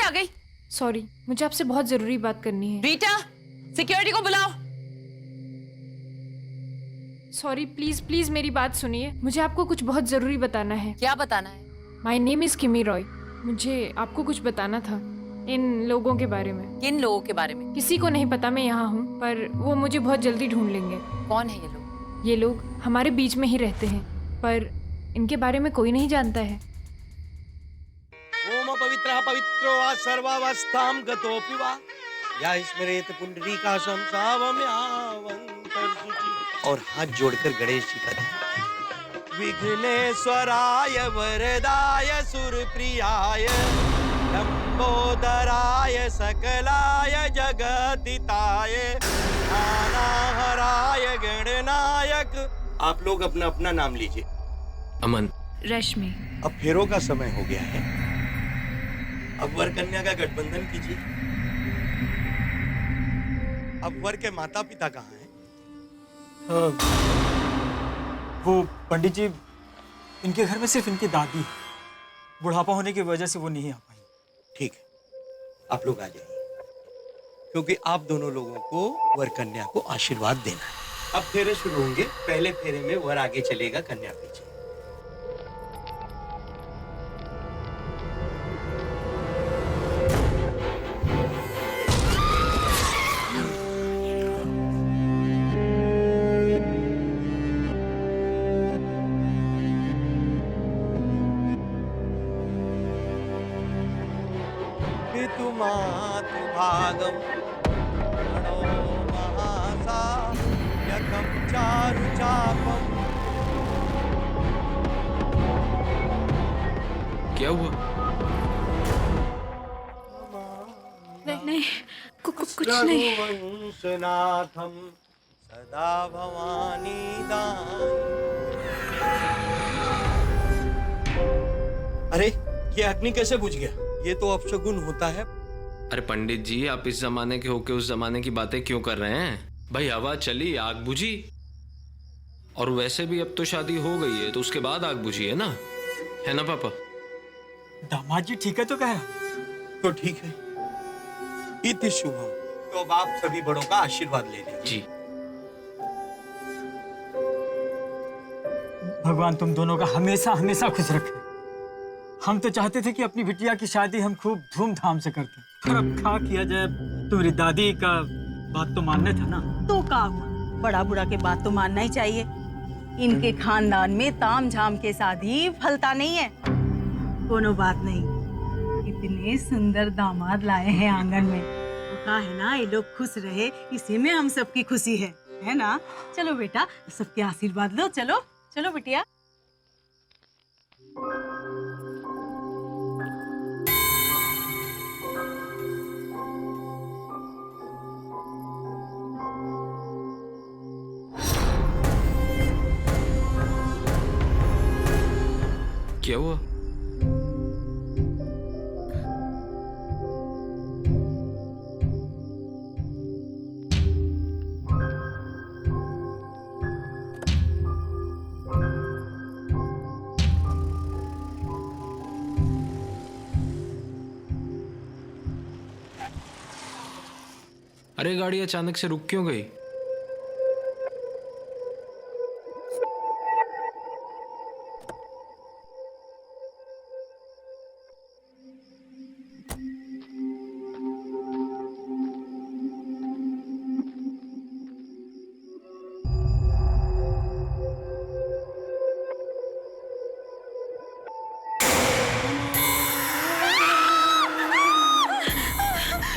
आ गई? सॉरी, मुझे आपसे बहुत जरूरी बात करनी है। रीटा, सिक्योरिटी को बुलाओ। सॉरी, प्लीज प्लीज मेरी बात सुनिए। मुझे आपको कुछ बहुत जरूरी बताना है। क्या बताना है? माई नेम इज किमी रॉय। मुझे आपको कुछ बताना था इन लोगों के बारे में। किन लोगों के बारे में? किसी को नहीं पता मैं यहाँ हूँ, पर वो मुझे बहुत जल्दी ढूंढ लेंगे। कौन है ये लोग? ये लोग हमारे बीच में ही रहते हैं, पर इनके बारे में कोई नहीं जानता है। ओम पवित्रः पवित्रो वा सर्वावस्थां गतोऽपि वा या स्मरेत पुंडरीकाक्षं सावम्यावन्तर्शुचि। और हाथ जोड़कर गणेश जी का ध्यान। विघ्नेश्वराय वरदाय सुरप्रियाय लंबोदराय सकलाय जगदिताय नानाहराय गणनायक। आप लोग अपना अपना नाम लीजिए। अमन। रश्मि। अब फेरों का समय हो गया है। अब वर कन्या का गठबंधन कीजिए। अब वर के माता पिता कहाँ हैं? वो पंडित जी, इनके घर में सिर्फ इनकी दादी है। बुढ़ापा होने की वजह से वो नहीं आ पाई। ठीक है, आप लोग आ जाइए, क्योंकि आप दोनों लोगों को वर कन्या को आशीर्वाद देना है। अब फेरे शुरू होंगे। पहले फेरे में वर आगे चलेगा, कन्या पीछे। भागम महासा यकम चारु चापम। क्या हुआ? नहीं, कुछ नहीं। वंशनाथम सदा भवानी दान। अरे ये अग्नि कैसे बुझ गया? ये तो अपशगुन होता है। अरे पंडित जी, आप इस जमाने के होके उस जमाने की बातें क्यों कर रहे हैं? भाई हवा चली, आग बुझी। और वैसे भी अब तो शादी हो गई है, तो उसके बाद आग बुझी है ना पापा? दामाद जी ठीक है तो कह रहा। तो ठीक है, इति शुभम। तो अब आप सभी बड़ों का आशीर्वाद ले लीजिए। जी। भगवान तुम दोनों का हमेशा हमेशा खुश रखे। हम तो चाहते थे कि अपनी बिटिया की शादी हम खूब धूमधाम से करते, पर अब क्या किया जाए। तुम्हारी दादी का बात तो मानना था ना। तो क्या हुआ, बड़ा बूढ़ा के बात तो मानना ही चाहिए। इनके खानदान में ताम झाम के शादी फलता नहीं है। कोनो बात नहीं, इतने सुंदर दामाद लाए हैं आंगन में, तो कहा है ना ये लोग खुश रहे, इसी में हम सबकी खुशी है ना। चलो बेटा, सबके आशीर्वाद लो। चलो चलो बिटिया। क्या हुआ? अरे गाड़ी अचानक से रुक क्यों गई?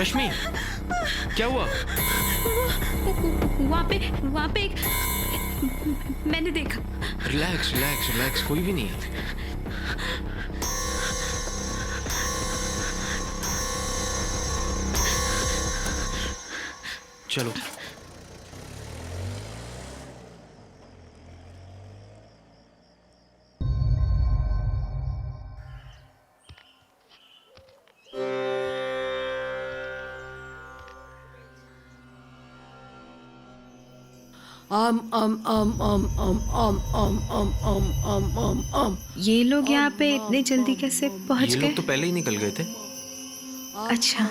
रश्मि, क्या हुआ? वहाँ पे एक मैंने देखा। रिलैक्स रिलैक्स रिलैक्स, कोई भी नहीं है। चलो। ये लोग यहाँ पे इतने जल्दी कैसे पहुँच ये गए? लोग तो पहले ही निकल गए थे। अच्छा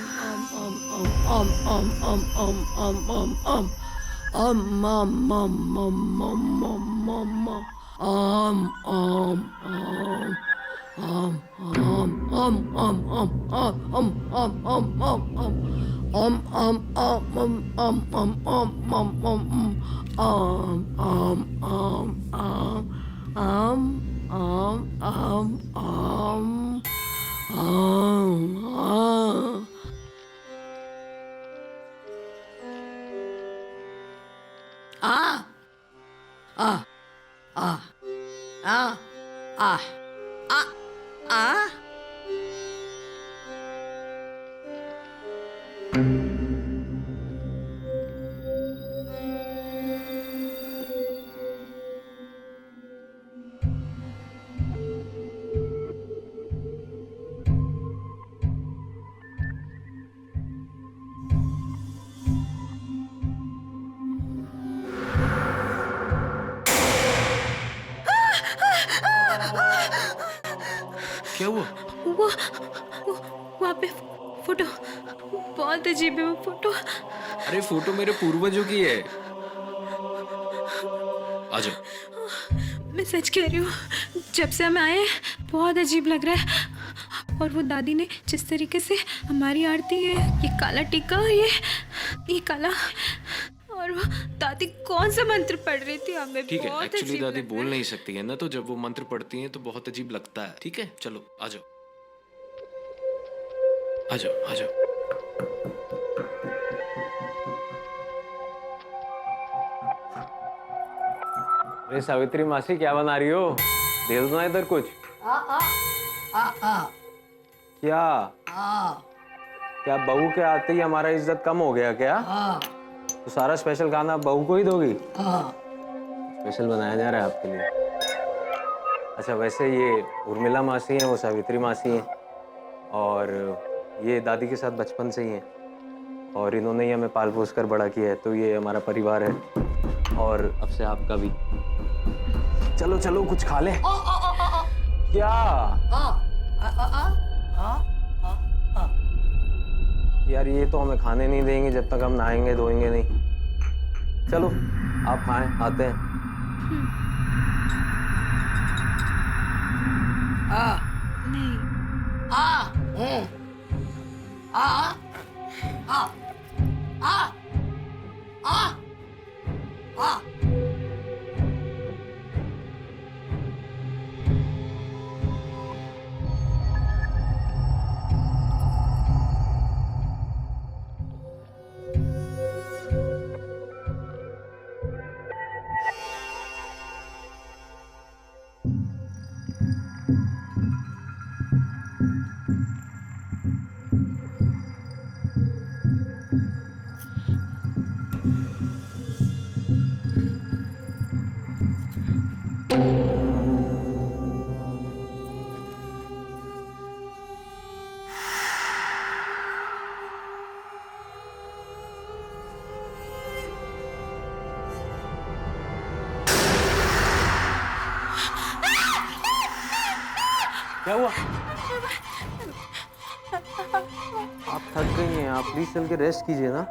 क्या हुआ? वो वहाँ पे फोटो बहुत अजीब है वो फोटो। अरे फोटो मेरे पूर्वजों की है। आ जाओ। मैं सच कह रही हूँ, जब से हम आए हैं बहुत अजीब लग रहा है। और वो दादी ने जिस तरीके से हमारी आरती है, ये काला टीका, ये काला, और वो दादी कौन सा मंत्र पढ़ रही थी हमें ठीक है, बहुत एक्चुअली अजीब दादी लग बोल रहा है। नहीं सकती है ना, तो जब वो मंत्र पढ़ती हैं तो बहुत अजीब लगता है। ठीक है, चलो आ जाओ, आ जाओ, आ जाओ। अरे सावित्री मासी, क्या बना रही हो? दे दो ना इधर कुछ। क्या क्या बहू के आते ही हमारा इज्जत कम हो गया क्या? तो सारा स्पेशल खाना बहू को ही दोगी? स्पेशल बनाया जा रहा है आपके लिए। अच्छा, वैसे ये उर्मिला मासी हैं, वो सावित्री मासी हैं, और ये दादी के साथ बचपन से ही हैं, और इन्होंने ही हमें पाल पोस कर बड़ा किया है, तो ये हमारा परिवार है, और अब से आपका भी। चलो चलो कुछ खा ले। क्या यार, ये तो हमें खाने नहीं देंगे जब तक हम नहाएंगे धोएंगे नहीं। चलो आप खाएं, आते हैं। नहीं क्या हुआ? आप थक गई हैं, आप प्लीज चल के रेस्ट कीजिए ना।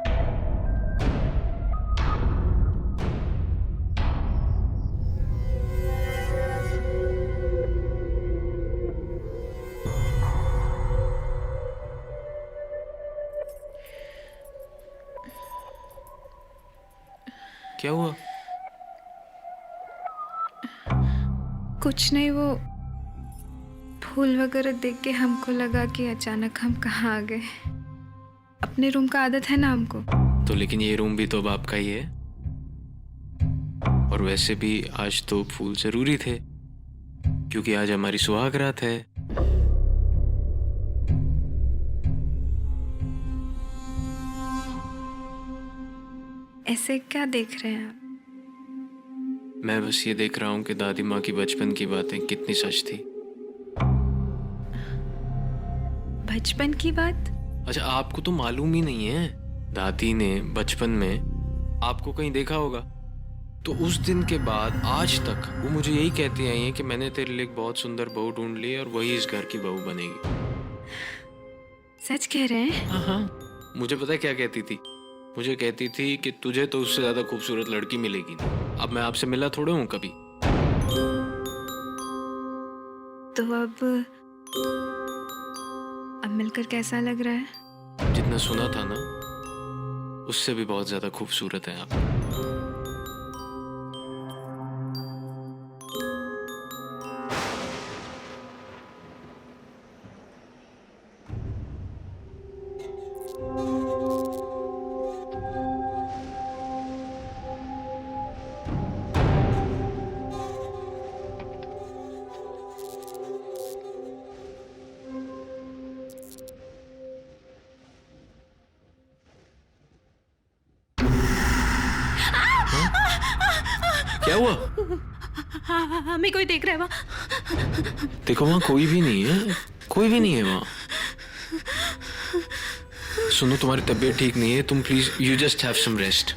क्या हुआ? कुछ नहीं, वो फूल वगैरह देख के हमको लगा कि अचानक हम कहाँ आ गए। अपने रूम का आदत है ना हमको। तो लेकिन ये रूम भी तो अब आपका ही है, और वैसे भी आज तो फूल जरूरी थे, क्योंकि आज हमारी सुहाग रात है। ऐसे क्या देख रहे हैं आप? मैं बस ये देख रहा हूँ कि दादी माँ की बचपन की बातें कितनी सच थी। बचपन की बात? अच्छा, आपको तो मालूम ही नहीं है। दादी ने बचपन में आपको कहीं देखा होगा, तो उस दिन के बाद आज तक वो मुझे यही कहती आई हैं कि मैंने तेरे लिए एक बहुत सुंदर बहू ढूंढ ली और वही इस घर की बहू बनेगी। सच कह रहे हैं? हाँ हाँ, मुझे पता है क्या कहती थी। मुझे कहती थी कि तुझे तो उससे ज्यादा खूबसूरत लड़की मिलेगी नहीं। अब मैं आपसे मिला थोड़े हूँ कभी। तो अब मिलकर कैसा लग रहा है? जितना सुना था ना, उससे भी बहुत ज्यादा खूबसूरत है आप। क्या हुआ? हाँ, हमें कोई देख रहा है वहाँ। देखो वहाँ कोई भी नहीं है, कोई भी नहीं है वहाँ। सुनो, तुम्हारी तबीयत ठीक नहीं है, तुम please you just have some rest.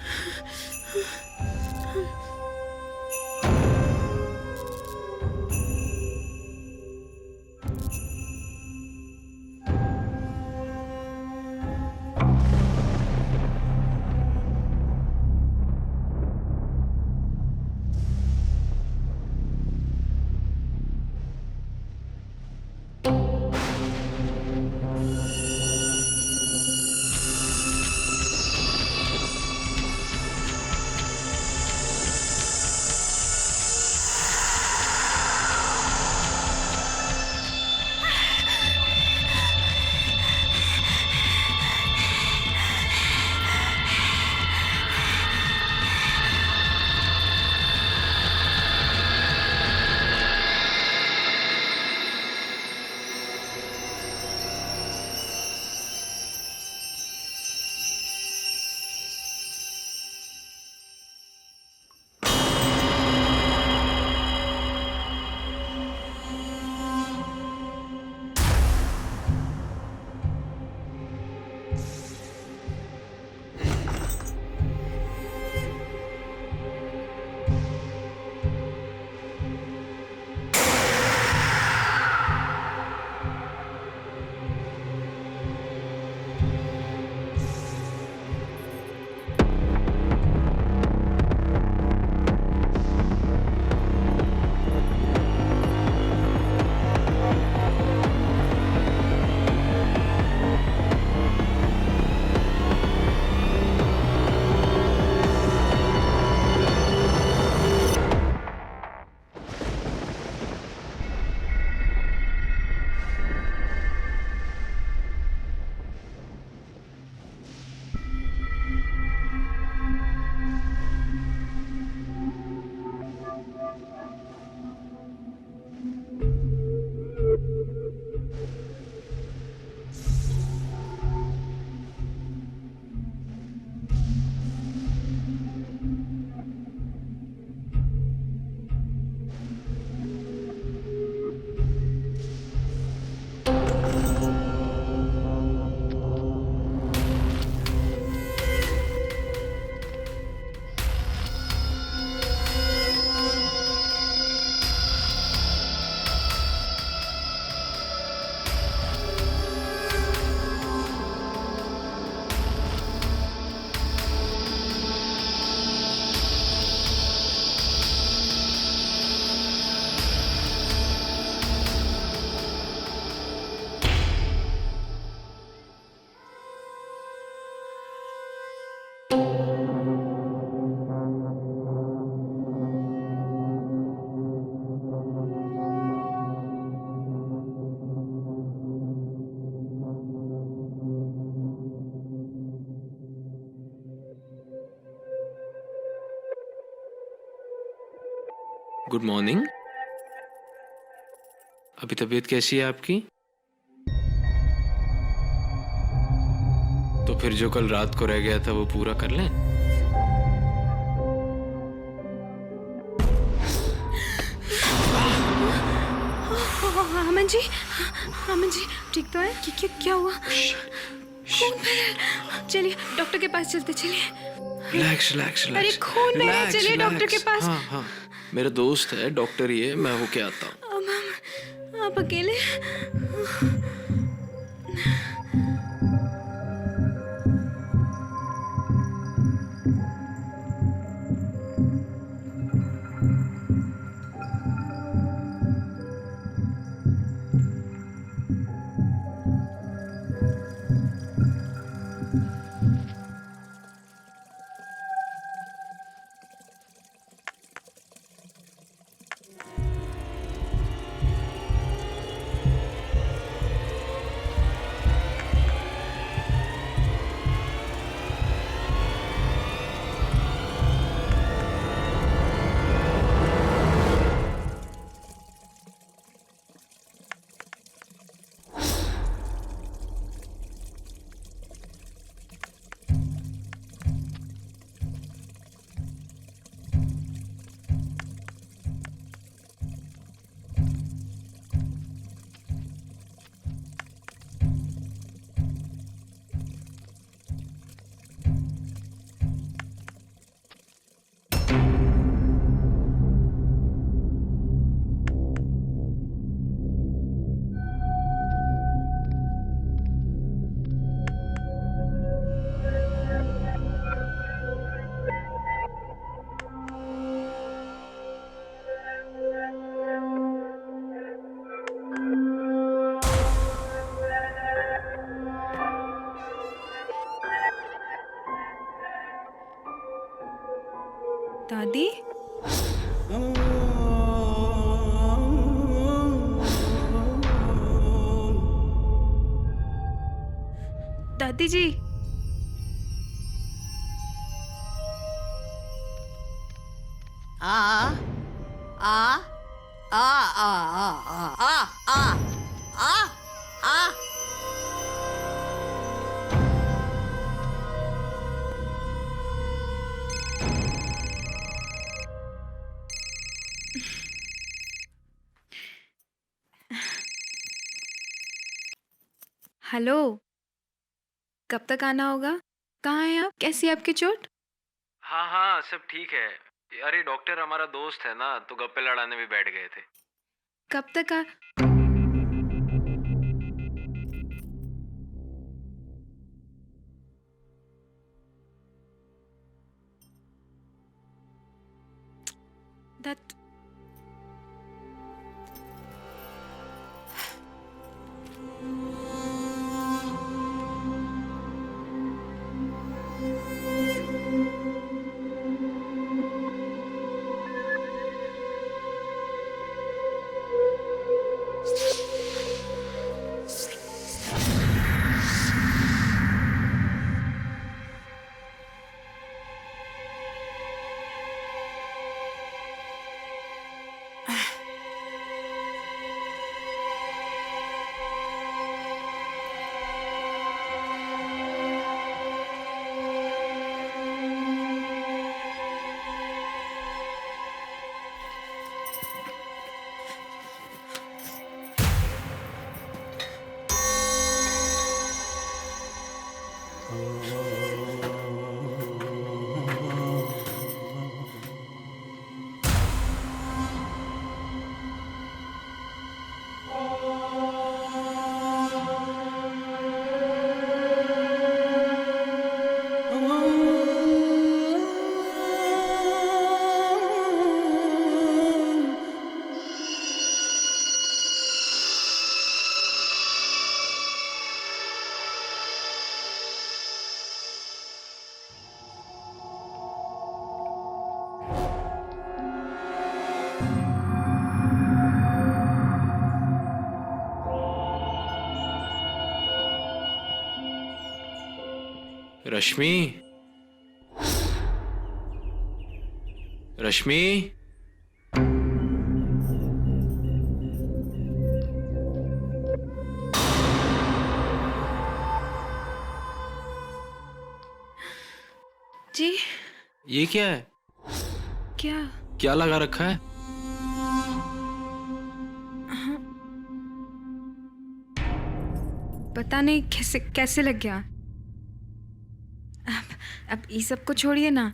Good morning. अभी तबीयत कैसी है आपकी? तो फिर जो कल रात को रह गया था वो पूरा कर लें। अमन जी, अमन जी ठीक तो है? क्या हुआ? खून बह रहा है। चलिए डॉक्टर के पास चलते, चलिए। रिलैक्स रिलैक्स अरे खून बह रहा है, चलिए डॉक्टर के पास। हाँ हाँ, मेरा दोस्त है डॉक्टर, ये मैं होके आता हूँ। आप अकेले? दादी? दादी जी। आ आ आ आ आ आ आ आ आ आ हेलो, कब तक आना होगा? कहाँ हैं आप? कैसी है आपकी चोट? हाँ हाँ सब ठीक है। अरे डॉक्टर हमारा दोस्त है ना, तो गप्पे लड़ाने भी बैठ गए थे। कब तक आ? That रश्मि, रश्मि, जी ये क्या है? क्या? क्या लगा रखा है? पता नहीं कैसे कैसे लग गया। अब ये सब को छोड़िए ना,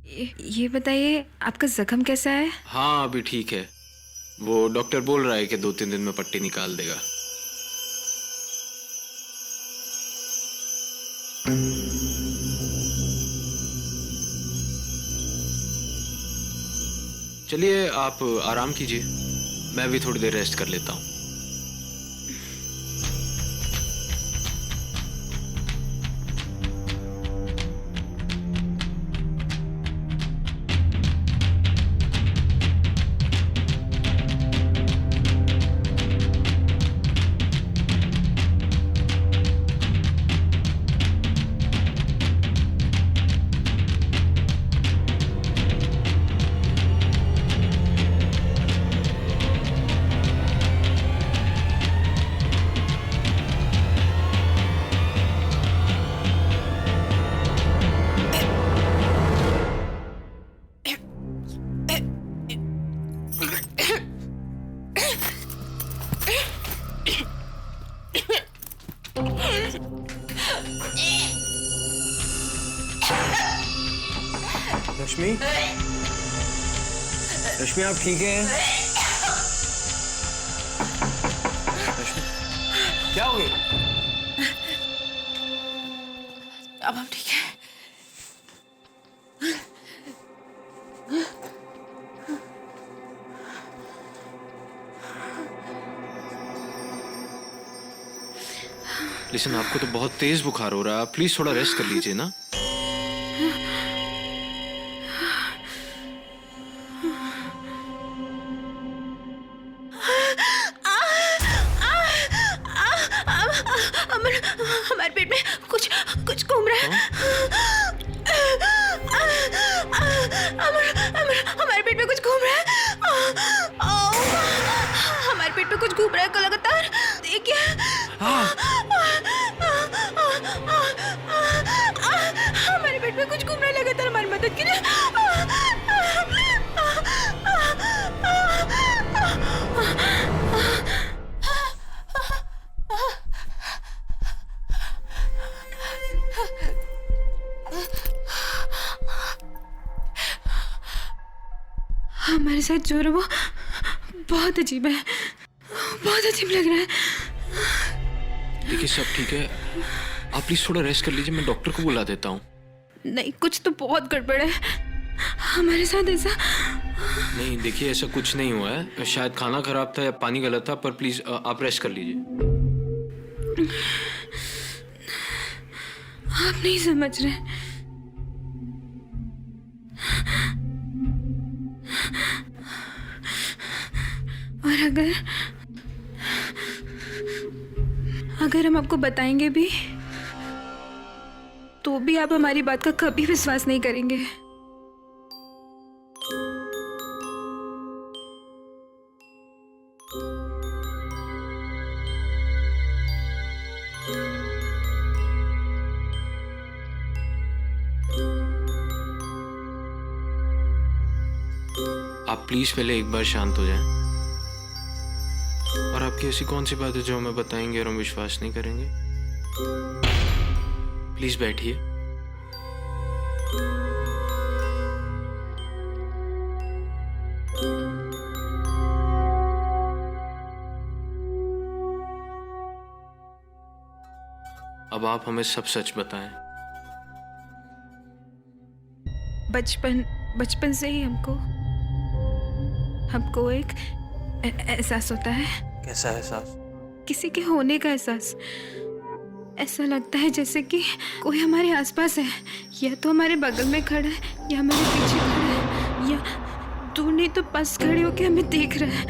ये बताइए आपका जख्म कैसा है? हाँ अभी ठीक है। वो डॉक्टर बोल रहा है कि 2-3 दिन में पट्टी निकाल देगा। चलिए आप आराम कीजिए, मैं भी थोड़ी देर रेस्ट कर लेता हूँ। रश्मि, रश्मि आप ठीक हैं? रश्मि, क्या हो गया? अब हम ठीक है। लिसन, आपको तो बहुत तेज बुखार हो रहा है, प्लीज थोड़ा रेस्ट कर लीजिए ना। पेट में कुछ कुछ घूम रहा है। हमारे पेट में कुछ घूम रहा है। हमारे पेट में कुछ घूम रहा है लगातार। देखिए हमारे पेट में कुछ घूम रहा है लगातार। हमारी मदद कीजिए। हमारे साथ जो रहा वो बहुत अजीब है, बहुत अजीब लग रहा है। देखिए सब ठीक है, आप प्लीज थोड़ा रेस्ट कर लीजिए, मैं डॉक्टर को बुला देता हूँ। नहीं, कुछ तो बहुत गड़बड़ है हमारे साथ। ऐसा नहीं देखिए, ऐसा कुछ नहीं हुआ है, शायद खाना खराब था या पानी गलत था, पर प्लीज आप रेस्ट कर लीजिए। आप नहीं समझ रहे। और अगर हम आपको बताएंगे भी तो भी आप हमारी बात का कभी विश्वास नहीं करेंगे। आप प्लीज पहले एक बार शांत हो जाएं। और आपकी ऐसी कौन सी बात है जो हमें बताएंगे और हम विश्वास नहीं करेंगे? प्लीज बैठिए। अब आप हमें सब सच बताएं। बचपन से ही हमको एक एहसास होता है। कैसा एहसास? किसी के होने का एहसास। ऐसा लगता है जैसे कि कोई हमारे आसपास है, या तो हमारे बगल में खड़ा है या हमारे पीछे खड़ा है, या दूर नहीं तो पास खड़े होकर हमें देख रहा है।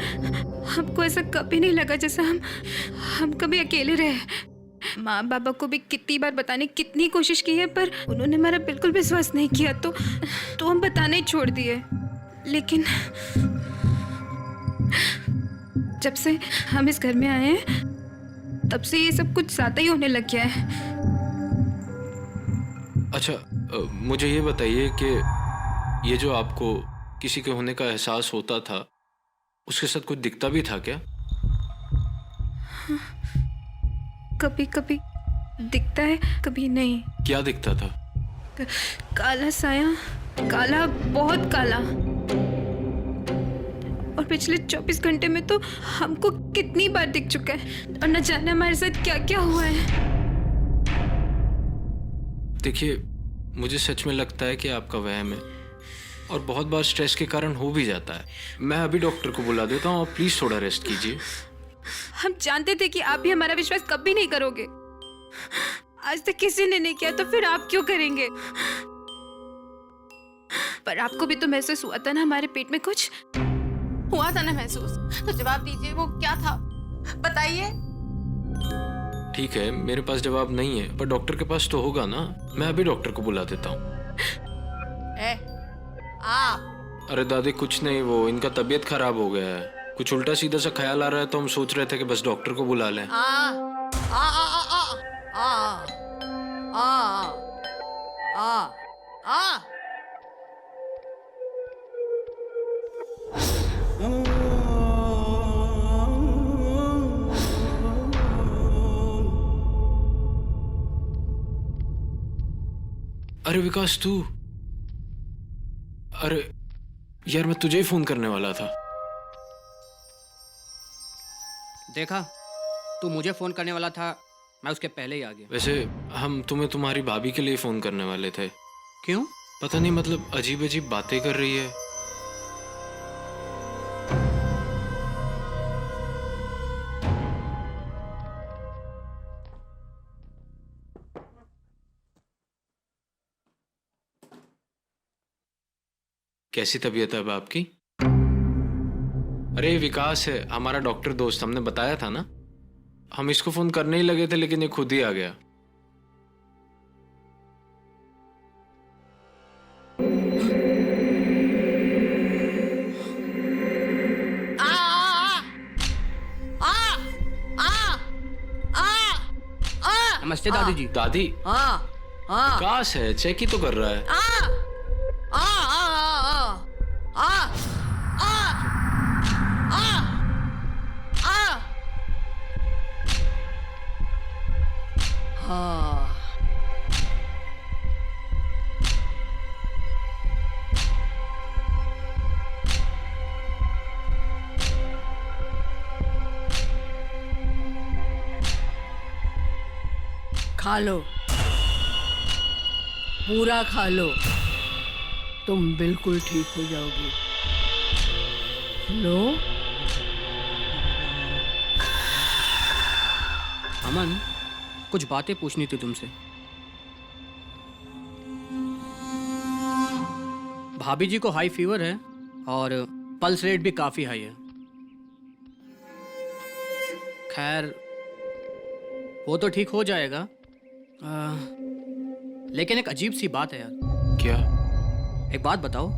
हमको ऐसा कभी नहीं लगा जैसा हम कभी अकेले रहे। माँ बाबा को भी कितनी बार बताने कितनी कोशिश की है, पर उन्होंने हमारा बिल्कुल विश्वास नहीं किया, तो हम बताने ही छोड़ दिए। लेकिन जब से हम इस घर में आए हैं तब से ये सब कुछ ज्यादा ही होने लग गया है। अच्छा, मुझे ये बताइए कि ये जो आपको किसी के होने का एहसास होता था, उसके साथ कुछ दिखता भी था क्या? कभी कभी दिखता है, कभी नहीं। क्या दिखता था? काला साया, काला, बहुत काला। और पिछले 24 घंटे में तो हमको कितनी बार दिख चुका है, और न जाने हमारे साथ क्या क्या हुआ है। देखिए, मुझे सच में लगता है कि आपका वहम है, और बहुत बार स्ट्रेस के कारण हो भी जाता है। मैं अभी डॉक्टर को बुला देता हूँ, आप प्लीज थोड़ा रेस्ट कीजिए। हम जानते थे कि आप भी हमारा विश्वास कभी नहीं करोगे। आज तक किसी ने नहीं किया, तो फिर आप क्यों करेंगे? पर आपको भी तो महसूस हुआ था ना हमारे पेट में कुछ हुआ था ना महसूस, तो जवाब दीजिए, वो क्या था, बताइए। ठीक है, मेरे पास जवाब नहीं है, पर डॉक्टर के पास तो होगा ना। मैं अभी डॉक्टर को बुला देता हूँ। अरे दादी, कुछ नहीं, वो इनका तबीयत खराब हो गया है, कुछ उल्टा सीधा सा ख्याल आ रहा है, तो हम सोच रहे थे कि बस डॉक्टर को बुला लें। अरे विकास, तू? अरे यार, मैं तुझे ही फोन करने वाला था। देखा, तू मुझे फोन करने वाला था, मैं उसके पहले ही आ गया। वैसे हम तुम्हें तुम्हारी भाभी के लिए फोन करने वाले थे। क्यों? पता नहीं, मतलब अजीब अजीब बातें कर रही है। कैसी तबीयत है अब आपकी? अरे विकास है, हमारा डॉक्टर दोस्त, हमने बताया था ना। हम इसको फोन करने ही लगे थे, लेकिन ये खुद ही आ गया। नमस्ते दादी जी। दादी हाँ हाँ विकास है, चेक ही तो कर रहा है। आ आ आ आ आ आ हाँ खा लो, पूरा खा लो, तुम बिल्कुल ठीक हो जाओगी। लो। अमन, कुछ बातें पूछनी थी तुमसे। भाभी जी को हाई फीवर है और पल्स रेट भी काफी हाई है। खैर वो तो ठीक हो जाएगा, लेकिन एक अजीब सी बात है यार। क्या? एक बात बताओ,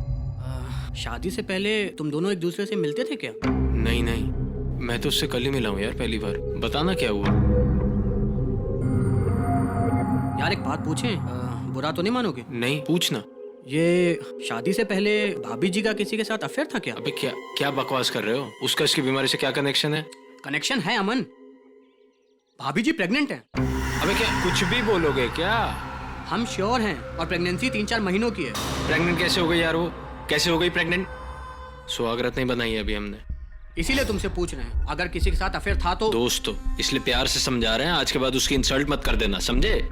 शादी से पहले तुम दोनों एक दूसरे से मिलते थे क्या? नहीं नहीं, मैं तो उससे कल ही मिला हूँ यार, पहली बार। बताना क्या हुआ? यार एक बात पूछें, बुरा तो नहीं मानोगे? नहीं, पूछना। ये शादी से पहले भाभी जी का किसी के साथ अफेयर था क्या? अबे क्या क्या बकवास कर रहे हो? उसका इसकी बीमारी से क्या कनेक्शन है? कनेक्शन है अमन, भाभी जी प्रेग्नेंट हैं। अबे क्या कुछ भी बोलोगे क्या? हम श्योर हैं, और प्रेगनेंसी 3-4 महीनों की है। प्रेग्नेंट कैसे हो गई यार? वो कैसे हो गई प्रेग्नेंट? सुहागरात नहीं बनाई है अभी हमने। इसीलिए तुमसे पूछ रहे हैं, अगर किसी के साथ अफेयर था तो। दोस्त हो इसलिए प्यार से समझा रहे हैं, आज के बाद उसकी इंसल्ट मत कर देना, समझे?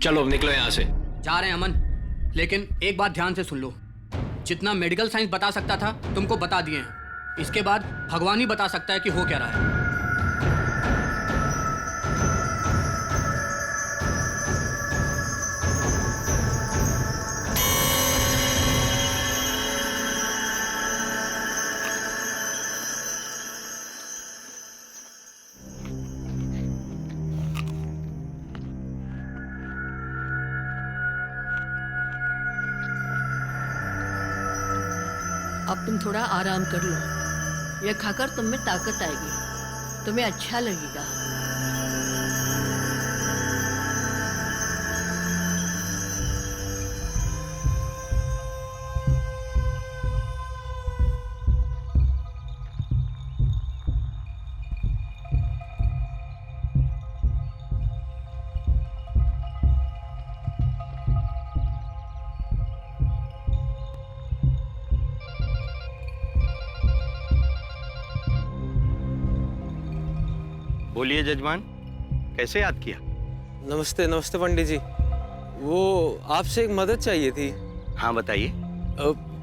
चलो अब निकलो यहाँ से। जा रहे हैं अमन, लेकिन एक बात ध्यान से सुन लो, जितना मेडिकल साइंस बता सकता था तुमको बता दिए हैं। इसके बाद भगवान ही बता सकता है कि हो क्या रहा है। अब तुम थोड़ा आराम कर लो, ये खाकर तुम में ताकत आएगी, तुम्हें अच्छा लगेगा। बोलिए जजमान, कैसे याद किया? नमस्ते नमस्ते पंडित जी, वो आपसे एक मदद चाहिए थी। हाँ बताइए।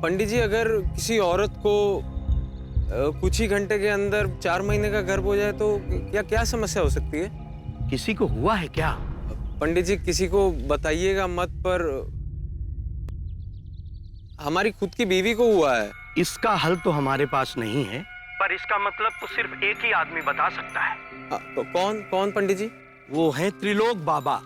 पंडित जी, अगर किसी औरत को कुछ ही घंटे के अंदर 4 महीने का गर्भ हो जाए तो क्या क्या समस्या हो सकती है? किसी को हुआ है क्या? पंडित जी किसी को बताइएगा मत, पर हमारी खुद की बीवी को हुआ है। इसका हल तो हमारे पास नहीं है, पर इसका मतलब तो सिर्फ एक ही आदमी बता सकता है। कौन कौन पंडित जी? वो है त्रिलोक बाबा।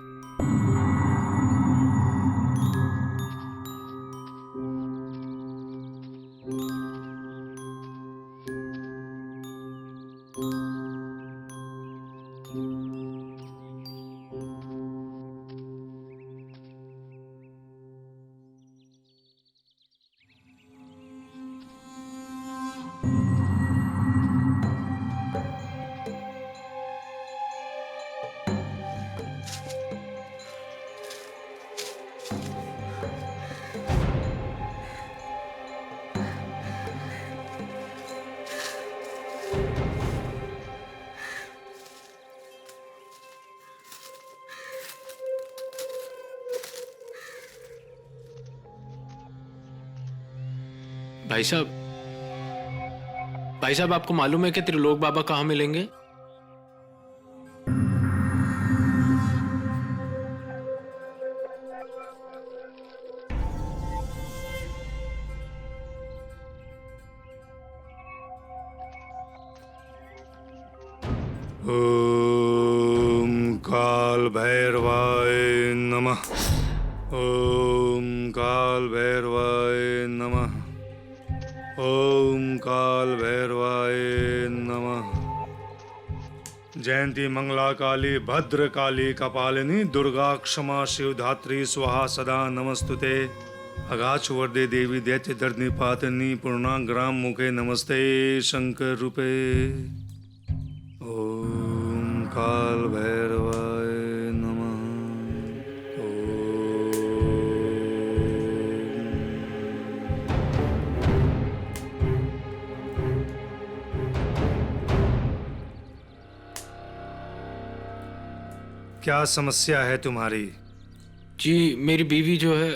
भाई साहब आपको मालूम है कि त्रिलोक बाबा कहाँ मिलेंगे? ओम काल भैरवाय नमः। ओम काल भैरवाय नमः। ओम काल भैरवाय नमः। जयंती मंगला काली भद्र काली कपालिनी दुर्गा क्षमा शिवधात्री स्वाहा सदा नमस्तुते। अगाच वरदे देवी दैत्य दर्दनि पातनी पूर्णांग्राम मुखे नमस्ते शंकर रूपे। ओम काल भैरवाय नमः। क्या समस्या है तुम्हारी? जी मेरी बीवी जो है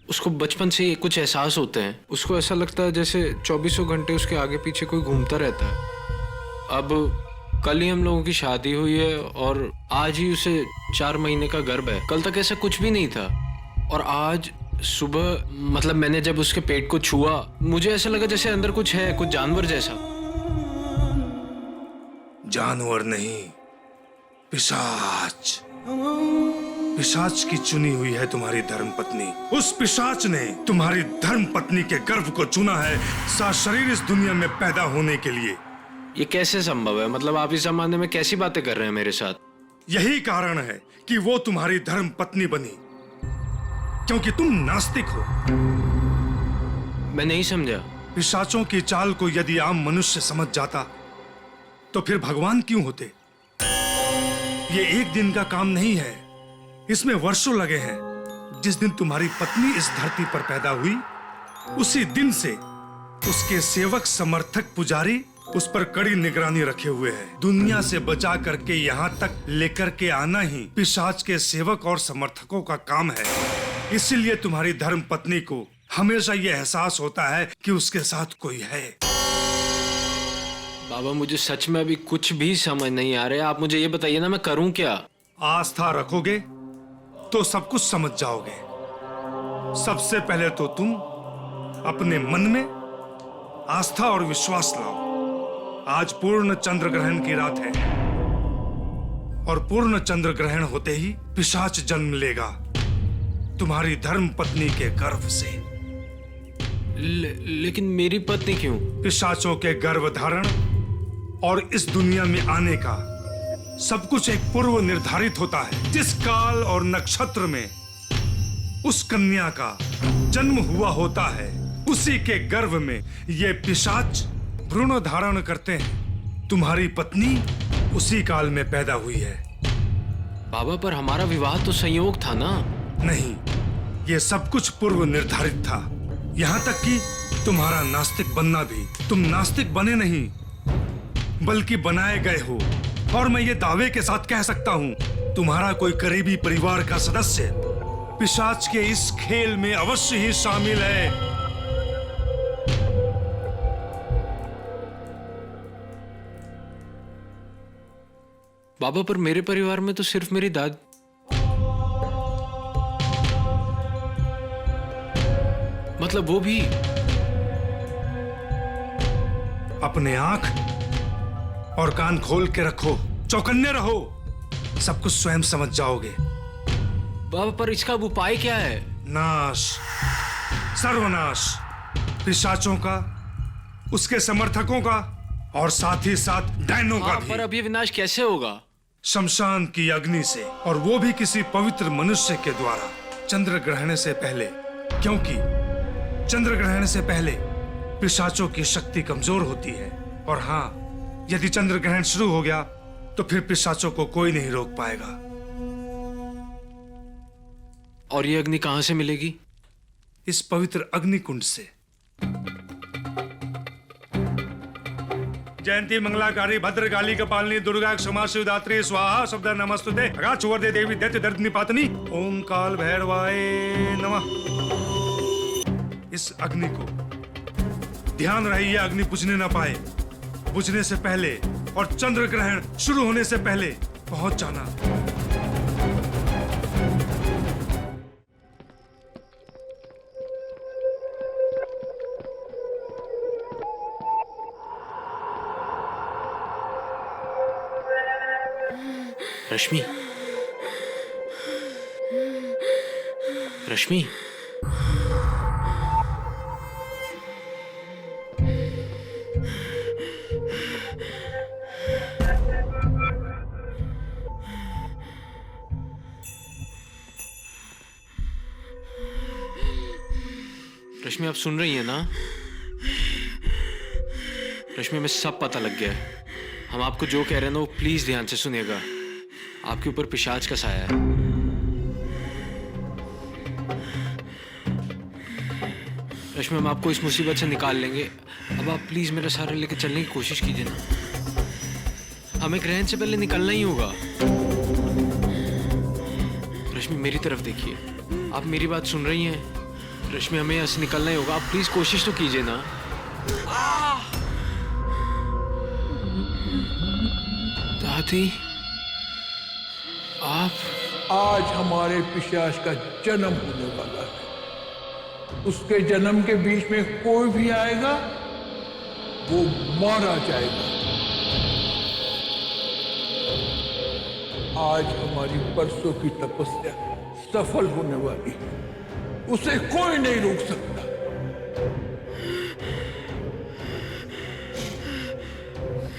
उसको बचपन से ही कुछ एहसास होते हैं। उसको ऐसा लगता है जैसे 24 घंटे उसके आगे पीछे कोई घूमता रहता है। अब कल ही हम लोगों की शादी हुई है और आज ही उसे 4 महीने का गर्भ है। कल तक ऐसा कुछ भी नहीं था और आज सुबह मतलब मैंने जब उसके पेट को छुआ मुझे ऐसा लगा जैसे अंदर कुछ है, कुछ जानवर जैसा। जानवर नहीं, पिशाच। पिशाच की चुनी हुई है तुम्हारी धर्मपत्नी। उस पिशाच ने तुम्हारी धर्मपत्नी के गर्भ को चुना है सशरीर इस दुनिया में पैदा होने के लिए। ये कैसे संभव है? मतलब आप इस जमाने में कैसी बातें कर रहे हैं मेरे साथ? यही कारण है कि वो तुम्हारी धर्मपत्नी बनी, क्योंकि तुम नास्तिक हो। मैं नहीं समझा। पिशाचों की चाल को यदि आम मनुष्य समझ जाता तो फिर भगवान क्यों होते? ये एक दिन का काम नहीं है, इसमें वर्षों लगे हैं। जिस दिन तुम्हारी पत्नी इस धरती पर पैदा हुई उसी दिन से उसके सेवक, समर्थक, पुजारी उस पर कड़ी निगरानी रखे हुए हैं। दुनिया से बचा करके यहाँ तक लेकर के आना ही पिशाच के सेवक और समर्थकों का काम है। इसीलिए तुम्हारी धर्म पत्नी को हमेशा ये एहसास होता है कि उसके साथ कोई है। बाबा मुझे सच में अभी कुछ भी समझ नहीं आ रहा है। आप मुझे ये बताइए ना मैं करूं क्या? आस्था रखोगे तो सब कुछ समझ जाओगे। सबसे पहले तो तुम अपने मन में आस्था और विश्वास लाओ। आज पूर्ण चंद्र ग्रहण की रात है और पूर्ण चंद्र ग्रहण होते ही पिशाच जन्म लेगा तुम्हारी धर्म पत्नी के गर्भ से। लेकिन मेरी पत्नी क्यों? पिशाचों के गर्भ धारण और इस दुनिया में आने का सब कुछ एक पूर्व निर्धारित होता है। जिस काल और नक्षत्र में उस कन्या का जन्म हुआ होता है उसी के गर्भ में ये पिशाच भ्रूण धारण करते हैं। तुम्हारी पत्नी उसी काल में पैदा हुई है। बाबा पर हमारा विवाह तो संयोग था ना? नहीं, ये सब कुछ पूर्व निर्धारित था। यहाँ तक कि तुम्हारा नास्तिक बनना भी। तुम नास्तिक बने नहीं बल्कि बनाए गए हो। और मैं ये दावे के साथ कह सकता हूँ तुम्हारा कोई करीबी परिवार का सदस्य पिशाच के इस खेल में अवश्य ही शामिल है। बाबा पर मेरे परिवार में तो सिर्फ मेरी दादी। मतलब वो भी। अपने आंख और कान खोल के रखो, चौकन्ने रहो, सब कुछ स्वयं समझ जाओगे। बाबा पर इसका उपाय क्या है? नाश, सर्वनाश, पिशाचों का, उसके समर्थकों का और साथ ही साथ डायनों का भी। पर अब ये विनाश कैसे होगा? शमशान की अग्नि से, और वो भी किसी पवित्र मनुष्य के द्वारा, चंद्र ग्रहण से पहले। क्योंकि चंद्र ग्रहण से पहले पिशाचों की शक्ति कमजोर होती है। और हाँ, यदि चंद्र ग्रहण शुरू हो गया तो फिर पिशाचों को कोई नहीं रोक पाएगा। और ये अग्नि कहां से मिलेगी? इस पवित्र अग्नि कुंड से। जयंती मंगलाकारी भद्रकाली कपालिनी दुर्गा क्षमा शिवदात्री स्वाहा शब्द नमस्तुते। अगाच वरदे देवी दैत्य दर्दनि पातनी ओम काल भैरवाय नमः। इस अग्नि को ध्यान रहे, ये अग्नि बुझने ना पाए। बुझने से पहले और चंद्र ग्रहण शुरू होने से पहले पहुंच जाना। रश्मि, रश्मि, रश्मि आप सुन रही हैं ना? रश्मि में सब पता लग गया है। हम आपको जो कह रहे हैं ना वो प्लीज ध्यान से सुनिएगा। आपके ऊपर पिशाच का साया है। रश्मि हम आपको इस मुसीबत से निकाल लेंगे। अब आप प्लीज मेरा सहारा लेके चलने की कोशिश कीजिए ना। हमें ग्रहण से पहले निकलना ही होगा। रश्मि मेरी तरफ देखिए, आप मेरी बात सुन रही हैं? रश्मि हमें यहाँ से निकलना ही होगा। आप प्लीज कोशिश तो कीजिए ना। दादी आप आज हमारे पिशाच का जन्म होने वाला है। उसके जन्म के बीच में कोई भी आएगा वो मारा जाएगा। आज हमारी परसों की तपस्या सफल होने वाली है। उसे कोई नहीं रोक सकता।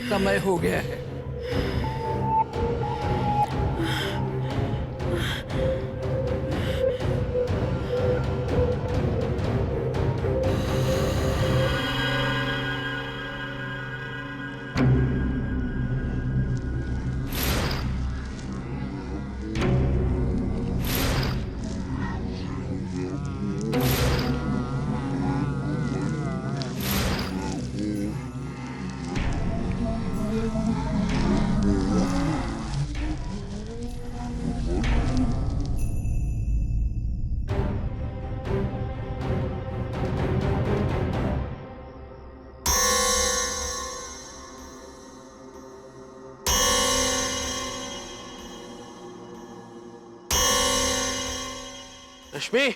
समय हो गया है। रश्मि,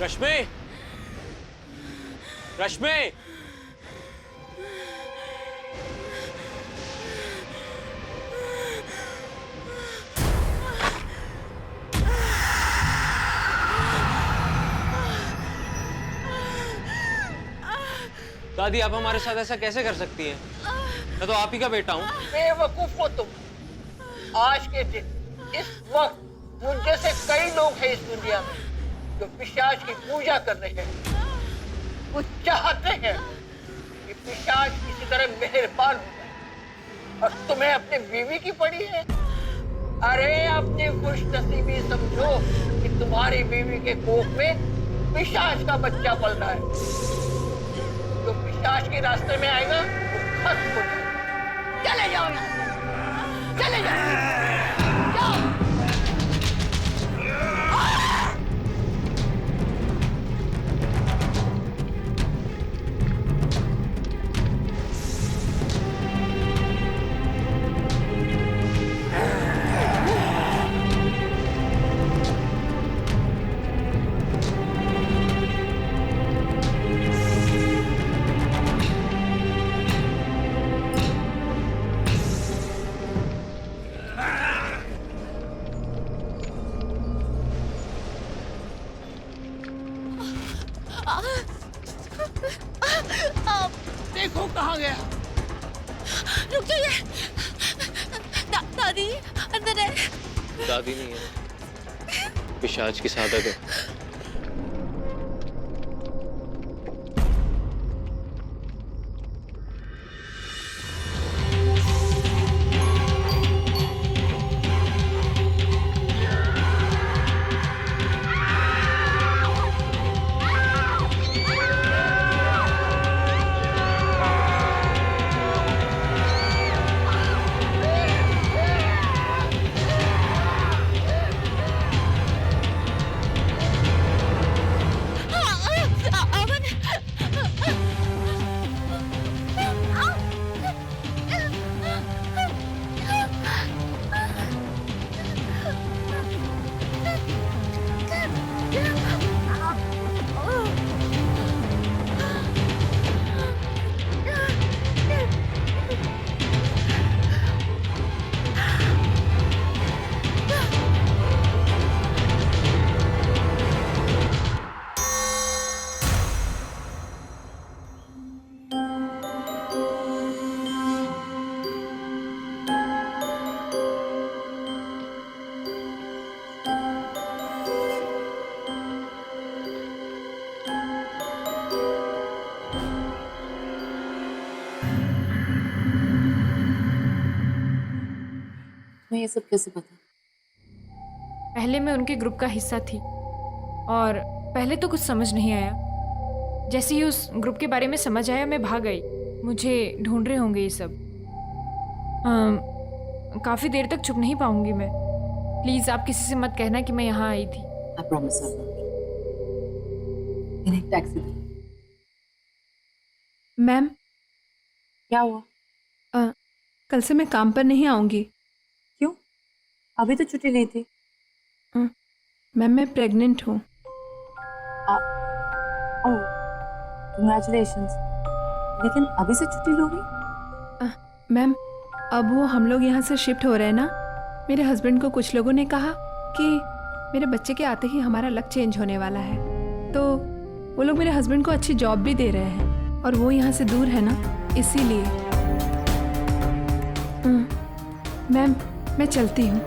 रश्मि, रश्मि, दादी आप हमारे साथ ऐसा कैसे कर सकती हैं? मैं तो आप ही का बेटा हूँ। बेवकूफ हो तुम। आज के दिन इस वक्त मुझ जैसे कई लोग हैं इस दुनिया में जो पिशाच की पूजा कर रहे हैं। वो चाहते हैं कि पिशाच किसी तरह मेहरबान हो जाए और तुम्हें अपनी बीवी की पड़ी है। अरे अपनी खुशनसीबी समझो कि तुम्हारी बीवी के कोख में पिशाच का बच्चा पल रहा है। जो पिशाच के रास्ते में आएगा वो खत्म हो जाएगा। चले जाओ यहाँ से, चले जाओ, जाओ। देखो कहाँ गया। रुक जाइए। दादी अंदर है। दादी नहीं है, पिशाच की साधक है। तुम्हें ये सब कैसे पता? पहले मैं उनके ग्रुप का हिस्सा थी और पहले तो कुछ समझ नहीं आया। जैसे ही उस ग्रुप के बारे में समझ आया मैं भाग गई। मुझे ढूंढ रहे होंगे ये सब। काफ़ी देर तक चुप नहीं पाऊंगी मैं। प्लीज़ आप किसी से मत कहना कि मैं यहाँ आई थी। I promise. एक टैक्सी दे। मैम क्या हुआ? कल से मैं काम पर नहीं आऊँगी। क्यों? अभी तो छुट्टी नहीं थी। मैम मैं प्रेग्नेंट हूँ। ओह, कंग्रेचुलेशंस। लेकिन अभी से छुट्टी लोगी? मैम अब वो हम लोग यहाँ से शिफ्ट हो रहे हैं ना। मेरे हस्बैंड को कुछ लोगों ने कहा कि मेरे बच्चे के आते ही हमारा लक चेंज होने वाला है, तो वो लोग मेरे हस्बैंड को अच्छी जॉब भी दे रहे हैं और वो यहाँ से दूर है ना, इसीलिए। मैम मैं चलती हूँ।